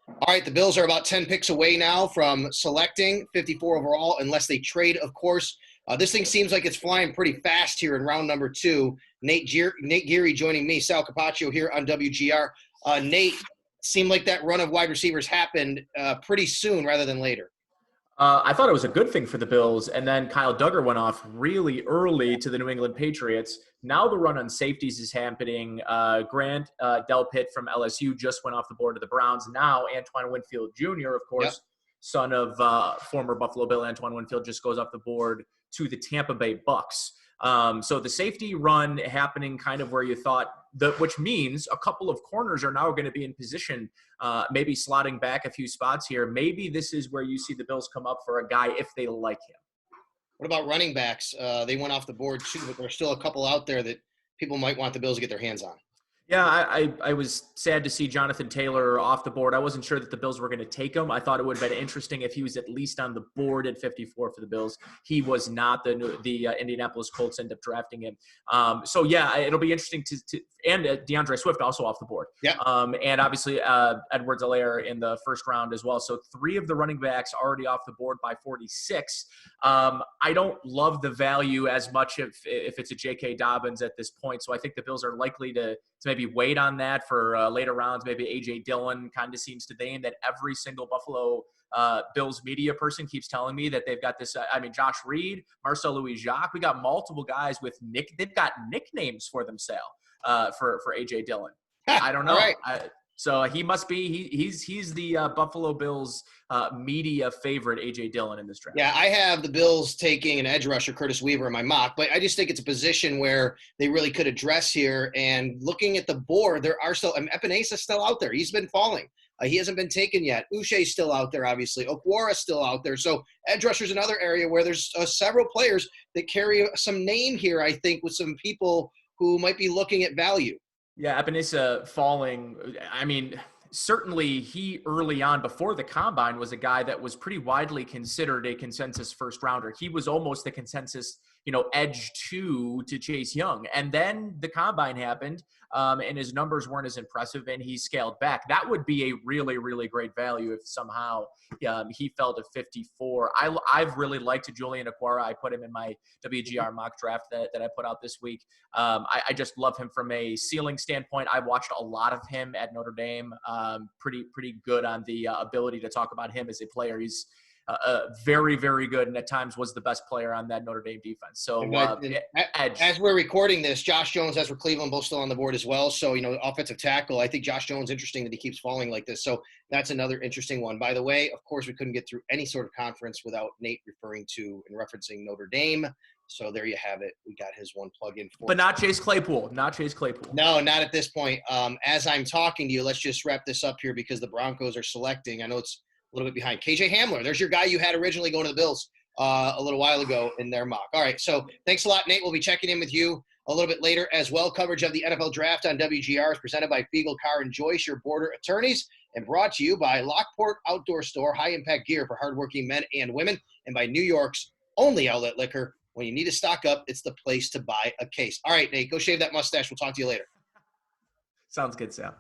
All right, the Bills are about 10 picks away now from selecting 54 overall, unless they trade, of course. This thing seems like it's flying pretty fast here in round number 2. Nate Geary joining me, Sal Capaccio here on WGR. Nate, seemed like that run of wide receivers happened pretty soon rather than later. I thought it was a good thing for the Bills, and then Kyle Duggar went off really early to the New England Patriots. Now the run on safeties is happening. Grant Delpit from LSU just went off the board to the Browns. Now Antoine Winfield Jr., of course, son of former Buffalo Bill Antoine Winfield, just goes off the board to the Tampa Bay Bucks. So the safety run happening kind of where you thought, which means a couple of corners are now going to be in position, maybe slotting back a few spots here. Maybe this is where you see the Bills come up for a guy if they like him. What about running backs? They went off the board too, but there's still a couple out there that people might want the Bills to get their hands on. Yeah, I was sad to see Jonathan Taylor off the board. I wasn't sure that the Bills were going to take him. I thought it would have been interesting if he was at least on the board at 54 for the Bills. He was not. The Indianapolis Colts ended up drafting him. So, yeah, it'll be interesting and DeAndre Swift also off the board. Yeah. And obviously Edwards-Helaire in the first round as well. So 3 of the running backs already off the board by 46. I don't love the value as much if it's a J.K. Dobbins at this point. So I think the Bills are likely to maybe wait on that for later rounds. Maybe A.J. Dillon kind of seems to name that every single Buffalo Bills media person keeps telling me that they've got this. Josh Reed, Marcel Louis-Jacques. We got multiple guys with they've got nicknames for themselves for A.J. Dillon. I don't know. Right. So he must be he's the Buffalo Bills media favorite, A.J. Dillon, in this draft. Yeah, I have the Bills taking an edge rusher, Curtis Weaver, in my mock, but I just think it's a position where they really could address here. And looking at the board, there are still Epenesa's still out there. He's been falling. He hasn't been taken yet. Uche's still out there, obviously. Okwara's still out there. So edge rusher's another area where there's several players that carry some name here, I think, with some people who might be looking at value. Yeah, Epenesa falling. Certainly he early on before the combine was a guy that was pretty widely considered a consensus first rounder. He was almost the consensus, edge to Chase Young. And then the combine happened and his numbers weren't as impressive and he scaled back. That would be a really, really great value if somehow he fell to 54. I've really liked Julian Okwara. I put him in my WGR mock draft that I put out this week. I just love him from a ceiling standpoint. I watched a lot of him at Notre Dame. Pretty good on the ability to talk about him as a player. He's very, very good, and at times was the best player on that Notre Dame defense. So, edge. As we're recording this, Josh Jones, Ezra Cleveland, both still on the board as well. So, offensive tackle, I think Josh Jones, interesting that he keeps falling like this. So that's another interesting one. By the way, of course, we couldn't get through any sort of conference without Nate referring to and referencing Notre Dame. So there you have it. We got his one plug-in for. But not Chase Claypool. No, not at this point. As I'm talking to you, let's just wrap this up here because the Broncos are selecting. I know it's a little bit behind. KJ Hamler, there's your guy you had originally going to the Bills a little while ago in their mock. All right, so thanks a lot, Nate. We'll be checking in with you a little bit later as well. Coverage of the NFL Draft on WGR is presented by Fiegel, Carr & Joyce, your border attorneys, and brought to you by Lockport Outdoor Store, high-impact gear for hardworking men and women, and by New York's only outlet liquor. When you need to stock up, it's the place to buy a case. All right, Nate, go shave that mustache. We'll talk to you later. Sounds good, Sam.